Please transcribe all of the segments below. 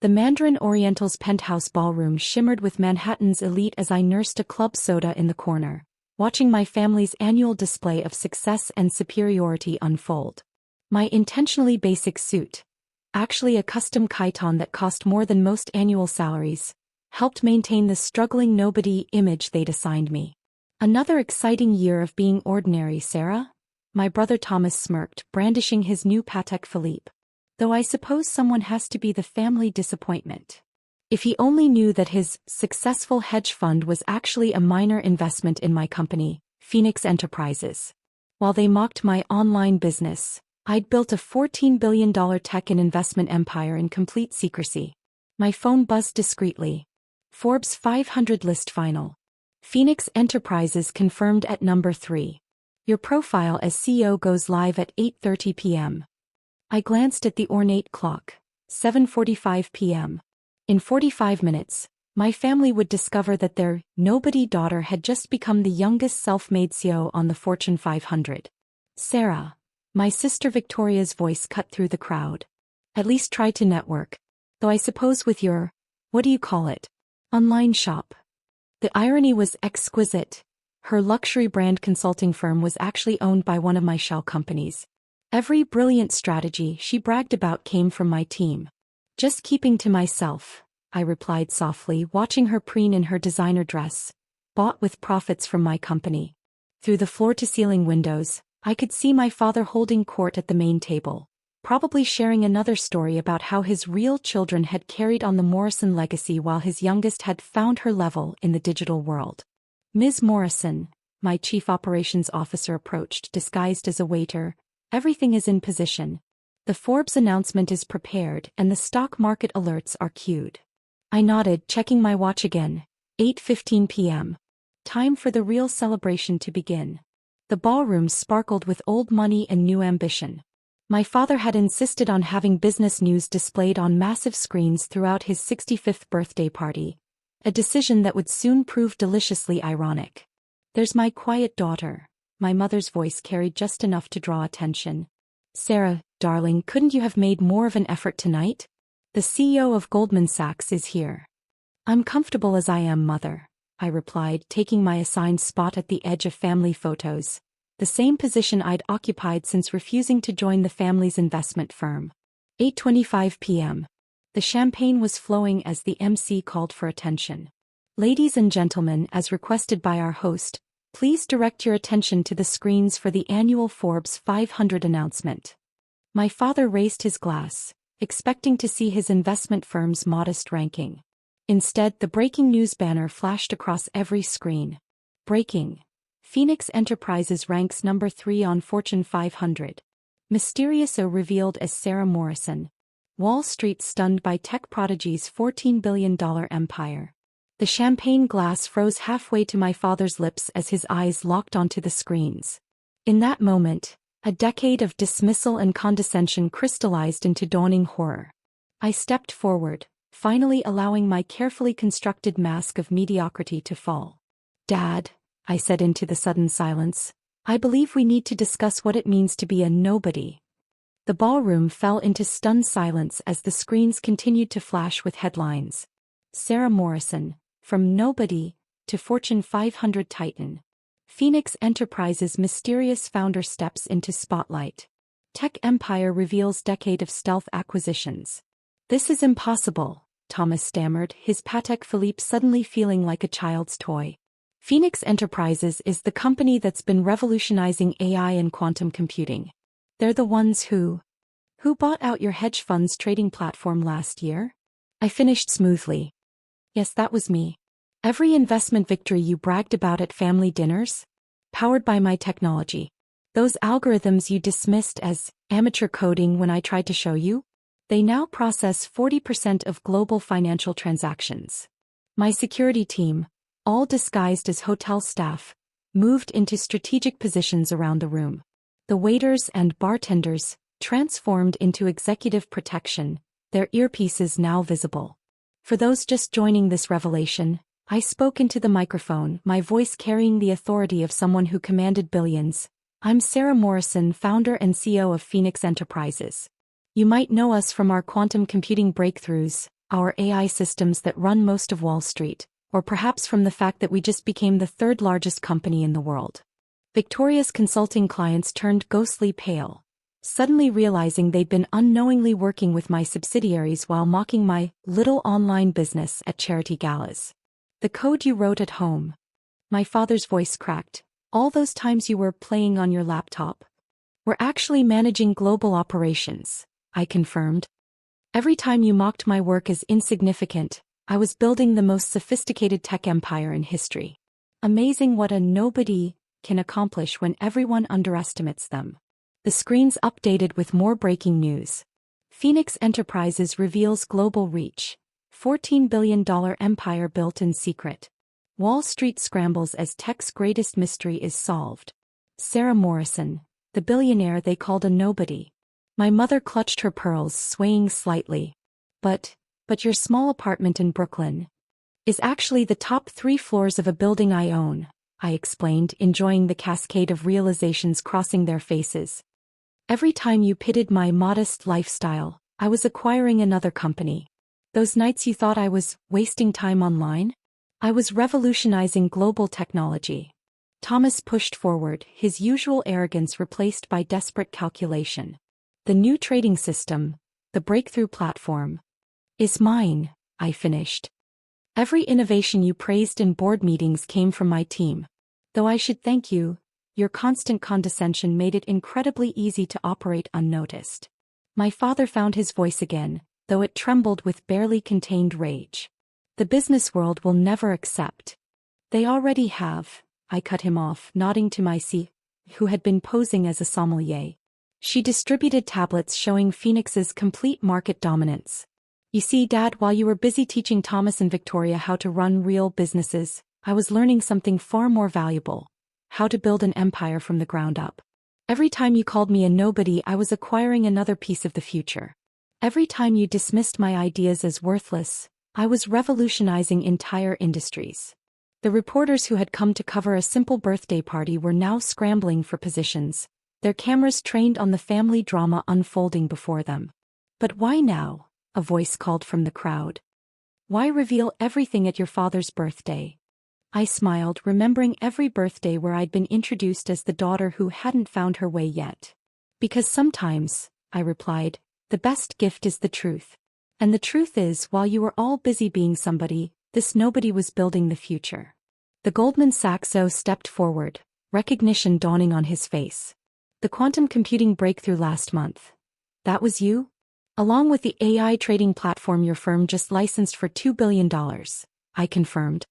The Mandarin Oriental's penthouse ballroom shimmered with Manhattan's elite as I nursed a club soda in the corner, watching my family's annual display of success and superiority unfold. My intentionally basic suit, actually a custom Kiton that cost more than most annual salaries, helped maintain the struggling nobody image they'd assigned me. Another exciting year of being ordinary, Sarah? My brother Thomas smirked, brandishing his new Patek Philippe. Though I suppose someone has to be the family disappointment. If he only knew that his successful hedge fund was actually a minor investment in my company, Phoenix Enterprises. While they mocked my online business, I'd built a $14 billion tech and investment empire in complete secrecy. My phone buzzed discreetly. Forbes 500 list final. Phoenix Enterprises confirmed at number 3. Your profile as CEO goes live at 8:30 p.m. I glanced at the ornate clock. 7:45 p.m. In 45 minutes, my family would discover that their nobody daughter had just become the youngest self-made CEO on the Fortune 500. Sarah, my sister Victoria's voice cut through the crowd. At least try to network. Though I suppose with your, what do you call it? Online shop. The irony was exquisite. Her luxury brand consulting firm was actually owned by one of my shell companies. Every brilliant strategy she bragged about came from my team. Just keeping to myself, I replied softly, watching her preen in her designer dress, bought with profits from my company. Through the floor-to-ceiling windows, I could see my father holding court at the main table, probably sharing another story about how his real children had carried on the Morrison legacy while his youngest had found her level in the digital world. Ms. Morrison, my chief operations officer approached, disguised as a waiter. Everything is in position. The Forbes announcement is prepared and the stock market alerts are queued. I nodded, checking my watch again. 8:15 p.m. Time for the real celebration to begin. The ballroom sparkled with old money and new ambition. My father had insisted on having business news displayed on massive screens throughout his 65th birthday party, a decision that would soon prove deliciously ironic. There's my quiet daughter. My mother's voice carried just enough to draw attention. Sarah, darling, couldn't you have made more of an effort tonight? The CEO of Goldman Sachs is here. I'm comfortable as I am, mother, I replied, taking my assigned spot at the edge of family photos, the same position I'd occupied since refusing to join the family's investment firm. 8:25 p.m. The champagne was flowing as the MC called for attention. Ladies and gentlemen, as requested by our host, please direct your attention to the screens for the annual Forbes 500 announcement. My father raised his glass, expecting to see his investment firm's modest ranking. Instead, the breaking news banner flashed across every screen. Breaking. Phoenix Enterprises ranks number 3 on Fortune 500. Mysterious revealed as Sarah Morrison. Wall Street stunned by tech prodigy's $14 billion empire. The champagne glass froze halfway to my father's lips as his eyes locked onto the screens. In that moment, a decade of dismissal and condescension crystallized into dawning horror. I stepped forward, finally allowing my carefully constructed mask of mediocrity to fall. Dad, I said into the sudden silence, I believe we need to discuss what it means to be a nobody. The ballroom fell into stunned silence as the screens continued to flash with headlines. Sarah Morrison, from nobody to Fortune 500 titan. Phoenix Enterprises' mysterious founder steps into spotlight. Tech empire reveals decade of stealth acquisitions. This is impossible, Thomas stammered, his Patek Philippe suddenly feeling like a child's toy. Phoenix Enterprises is the company that's been revolutionizing AI and quantum computing. They're the ones who bought out your hedge fund's trading platform last year? I finished smoothly. Yes, that was me. Every investment victory you bragged about at family dinners? Powered by my technology. Those algorithms you dismissed as amateur coding when I tried to show you? They now process 40% of global financial transactions. My security team, all disguised as hotel staff, moved into strategic positions around the room. The waiters and bartenders transformed into executive protection, their earpieces now visible. For those just joining this revelation, I spoke into the microphone, my voice carrying the authority of someone who commanded billions. I'm Sarah Morrison, founder and CEO of Phoenix Enterprises. You might know us from our quantum computing breakthroughs, our AI systems that run most of Wall Street, or perhaps from the fact that we just became the third largest company in the world. Victoria's consulting clients turned ghostly pale, suddenly realizing they'd been unknowingly working with my subsidiaries while mocking my little online business at charity galas. The code you wrote at home. My father's voice cracked. All those times you were playing on your laptop. We're actually managing global operations, I confirmed. Every time you mocked my work as insignificant, I was building the most sophisticated tech empire in history. Amazing what a nobody can accomplish when everyone underestimates them. The screens updated with more breaking news. Phoenix Enterprises reveals global reach. $14 billion empire built in secret. Wall Street scrambles as tech's greatest mystery is solved. Sarah Morrison, the billionaire they called a nobody. My mother clutched her pearls, swaying slightly. But your small apartment in Brooklyn is actually the top 3 floors of a building I own, I explained, enjoying the cascade of realizations crossing their faces. Every time you pitted my modest lifestyle, I was acquiring another company. Those nights you thought I was wasting time online? I was revolutionizing global technology. Thomas pushed forward, his usual arrogance replaced by desperate calculation. The new trading system, the breakthrough platform, is mine, I finished. Every innovation you praised in board meetings came from my team. Though I should thank you, your constant condescension made it incredibly easy to operate unnoticed. My father found his voice again, though it trembled with barely contained rage. The business world will never accept. They already have, I cut him off, nodding to my C, who had been posing as a sommelier. She distributed tablets showing Phoenix's complete market dominance. You see, Dad, while you were busy teaching Thomas and Victoria how to run real businesses, I was learning something far more valuable: how to build an empire from the ground up. Every time you called me a nobody, I was acquiring another piece of the future. Every time you dismissed my ideas as worthless, I was revolutionizing entire industries. The reporters who had come to cover a simple birthday party were now scrambling for positions, their cameras trained on the family drama unfolding before them. But why now? A voice called from the crowd. Why reveal everything at your father's birthday? I smiled, remembering every birthday where I'd been introduced as the daughter who hadn't found her way yet. Because sometimes, I replied, the best gift is the truth. And the truth is, while you were all busy being somebody, this nobody was building the future. The Goldman Sachs-o stepped forward, recognition dawning on his face. The quantum computing breakthrough last month. That was you? Along with the AI trading platform your firm just licensed for $2 billion, I confirmed.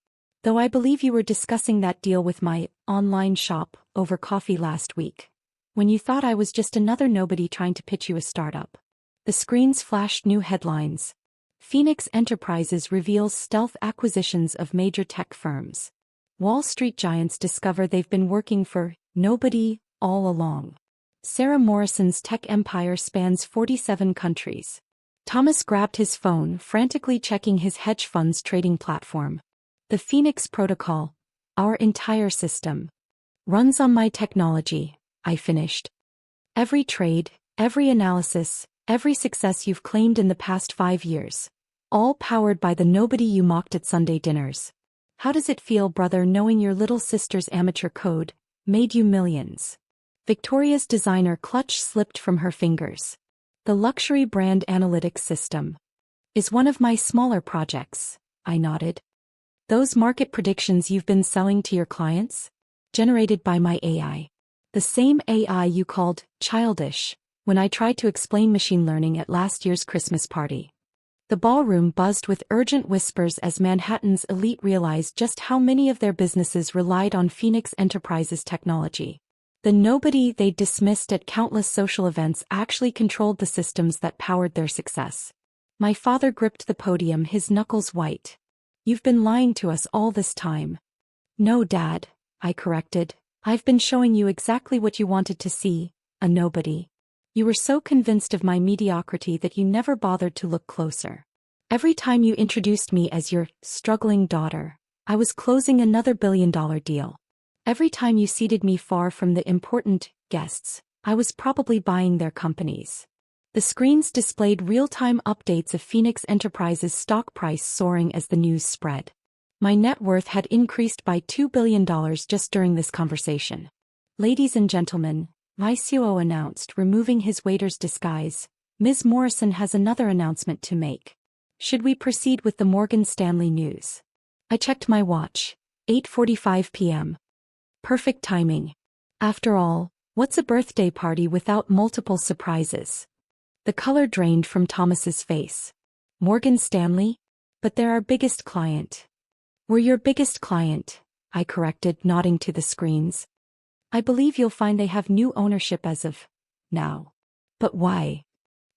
Though I believe you were discussing that deal with my online shop over coffee last week, when you thought I was just another nobody trying to pitch you a startup. The screens flashed new headlines. Phoenix Enterprises reveals stealth acquisitions of major tech firms. Wall Street giants discover they've been working for nobody all along. Sarah Morrison's tech empire spans 47 countries. Thomas grabbed his phone, frantically checking his hedge fund's trading platform. The Phoenix Protocol, our entire system, runs on my technology, I finished. Every trade, every analysis, every success you've claimed in the past 5 years, all powered by the nobody you mocked at Sunday dinners. How does it feel, brother, knowing your little sister's amateur code made you millions? Victoria's designer clutch slipped from her fingers. The luxury brand analytics system is one of my smaller projects, I nodded. Those market predictions you've been selling to your clients? Generated by my AI. The same AI you called childish when I tried to explain machine learning at last year's Christmas party. The ballroom buzzed with urgent whispers as Manhattan's elite realized just how many of their businesses relied on Phoenix Enterprises technology. The nobody they dismissed at countless social events actually controlled the systems that powered their success. My father gripped the podium, his knuckles white. You've been lying to us all this time. No, Dad, I corrected. I've been showing you exactly what you wanted to see, a nobody. You were so convinced of my mediocrity that you never bothered to look closer. Every time you introduced me as your struggling daughter, I was closing another billion-dollar deal. Every time you seated me far from the important guests, I was probably buying their companies. The screens displayed real-time updates of Phoenix Enterprises' stock price soaring as the news spread. My net worth had increased by $2 billion just during this conversation. "Ladies and gentlemen," my COO announced, removing his waiter's disguise, "Ms. Morrison has another announcement to make. Should we proceed with the Morgan Stanley news?" I checked my watch. 8:45 p.m. Perfect timing. After all, what's a birthday party without multiple surprises? The color drained from Thomas's face. "Morgan Stanley? But they're our biggest client." "We're your biggest client," I corrected, nodding to the screens. "I believe you'll find they have new ownership as of now." "But why?"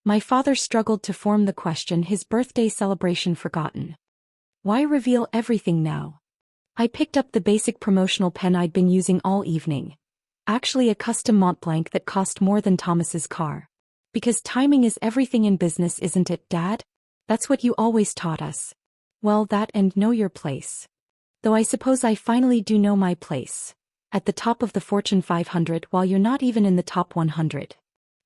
My father struggled to form the question, his birthday celebration forgotten. "Why reveal everything now?" I picked up the basic promotional pen I'd been using all evening. Actually a custom Montblanc that cost more than Thomas's car. "Because timing is everything in business, isn't it, Dad? That's what you always taught us." "Well, that and know your place. Though I suppose I finally do know my place. At the top of the Fortune 500 while you're not even in the top 100.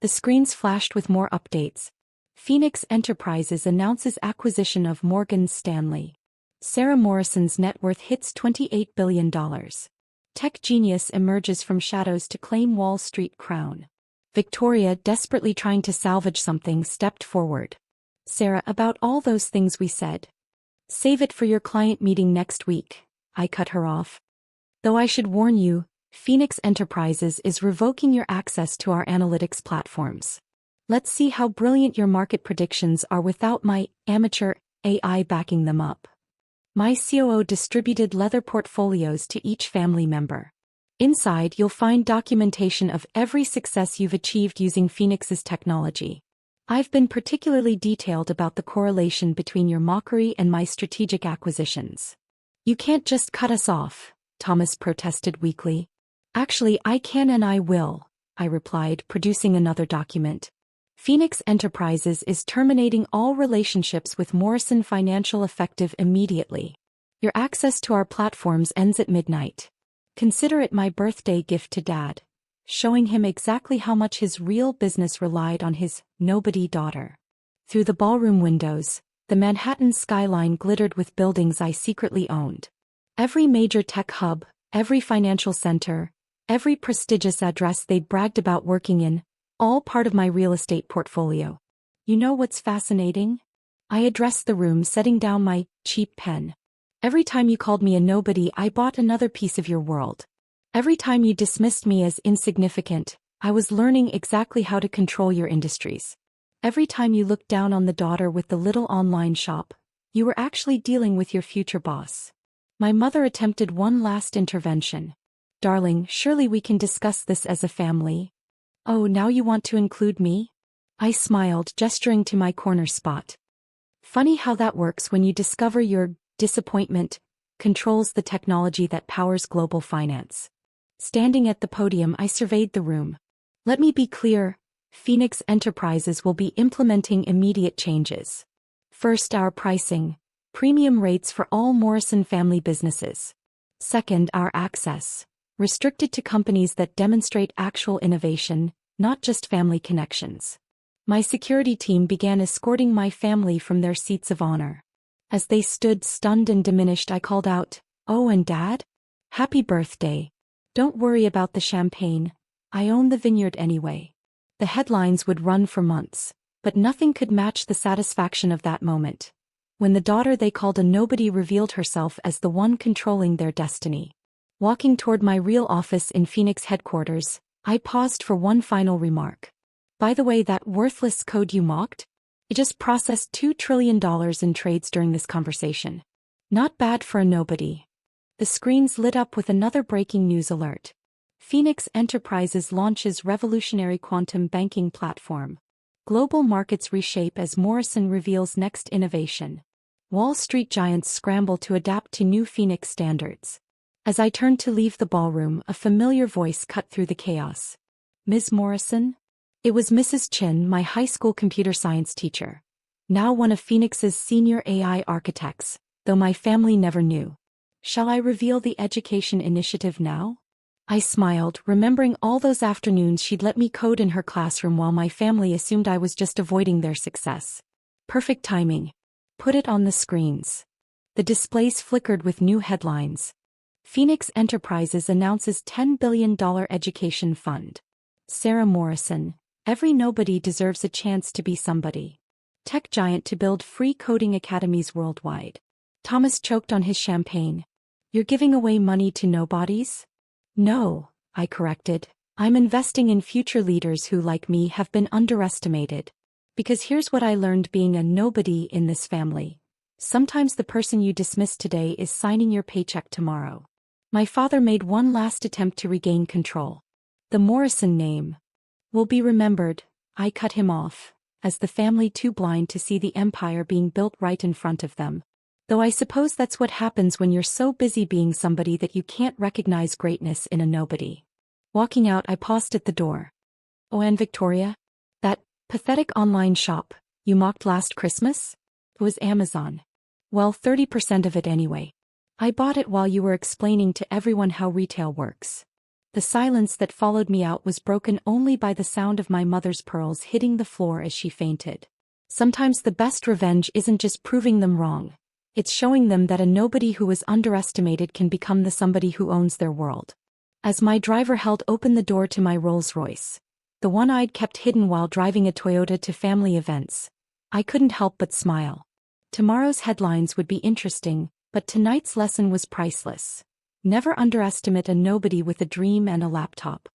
The screens flashed with more updates. Phoenix Enterprises announces acquisition of Morgan Stanley. Sarah Morrison's net worth hits $28 billion. Tech genius emerges from shadows to claim Wall Street crown. Victoria, desperately trying to salvage something, stepped forward. "Sarah, about all those things we said. Save it for your client meeting next week," I cut her off. "Though I should warn you, Phoenix Enterprises is revoking your access to our analytics platforms. Let's see how brilliant your market predictions are without my amateur AI backing them up." My COO distributed leather portfolios to each family member. "Inside you'll find documentation of every success you've achieved using Phoenix's technology. I've been particularly detailed about the correlation between your mockery and my strategic acquisitions." "You can't just cut us off," Thomas protested weakly. "Actually, I can and I will," I replied, producing another document. "Phoenix Enterprises is terminating all relationships with Morrison Financial effective immediately. Your access to our platforms ends at midnight. Consider it my birthday gift to Dad," showing him exactly how much his real business relied on his nobody daughter. Through the ballroom windows, the Manhattan skyline glittered with buildings I secretly owned. Every major tech hub, every financial center, every prestigious address they'd bragged about working in, all part of my real estate portfolio. "You know what's fascinating?" I addressed the room, setting down my cheap pen. "Every time you called me a nobody, I bought another piece of your world. Every time you dismissed me as insignificant, I was learning exactly how to control your industries. Every time you looked down on the daughter with the little online shop, you were actually dealing with your future boss." My mother attempted one last intervention. "Darling, surely we can discuss this as a family." "Oh, now you want to include me?" I smiled, gesturing to my corner spot. Funny how that works when you discover your disappointment controls the technology that powers global finance. Standing at the podium, I surveyed the room. "Let me be clear, Phoenix Enterprises will be implementing immediate changes. First, our pricing, premium rates for all Morrison family businesses. Second, our access, restricted to companies that demonstrate actual innovation, not just family connections." My security team began escorting my family from their seats of honor. As they stood stunned and diminished, I called out, "Oh, and Dad? Happy birthday. Don't worry about the champagne, I own the vineyard anyway." The headlines would run for months, but nothing could match the satisfaction of that moment, when the daughter they called a nobody revealed herself as the one controlling their destiny. Walking toward my real office in Phoenix headquarters, I paused for one final remark. "By the way, that worthless code you mocked? It just processed $2 trillion in trades during this conversation. Not bad for a nobody." The screens lit up with another breaking news alert. Phoenix Enterprises launches revolutionary quantum banking platform. Global markets reshape as Morrison reveals next innovation. Wall Street giants scramble to adapt to new Phoenix standards. As I turned to leave the ballroom, a familiar voice cut through the chaos. "Ms. Morrison?" It was Mrs. Chin, my high school computer science teacher. Now one of Phoenix's senior AI architects, though my family never knew. "Shall I reveal the education initiative now?" I smiled, remembering all those afternoons she'd let me code in her classroom while my family assumed I was just avoiding their success. Perfect timing. Put it on the screens. The displays flickered with new headlines. Phoenix Enterprises announces $10 billion education fund. Sarah Morrison. Every nobody deserves a chance to be somebody. Tech giant to build free coding academies worldwide. Thomas choked on his champagne. You're giving away money to nobodies? No, I corrected. I'm investing in future leaders who, like me, have been underestimated. Because here's what I learned being a nobody in this family. Sometimes the person you dismiss today is signing your paycheck tomorrow. My father made one last attempt to regain control. The Morrison name will be remembered. I cut him off, as the family too blind to see the empire being built right in front of them. Though I suppose that's what happens when you're so busy being somebody that you can't recognize greatness in a nobody. Walking out, I paused at the door. Oh, and Victoria? That pathetic online shop you mocked last Christmas? It was Amazon. Well, 30% of it anyway. I bought it while you were explaining to everyone how retail works. The silence that followed me out was broken only by the sound of my mother's pearls hitting the floor as she fainted. Sometimes the best revenge isn't just proving them wrong. It's showing them that a nobody who was underestimated can become the somebody who owns their world. As my driver held open the door to my Rolls-Royce, the one I'd kept hidden while driving a Toyota to family events, I couldn't help but smile. Tomorrow's headlines would be interesting, but tonight's lesson was priceless. Never underestimate a nobody with a dream and a laptop.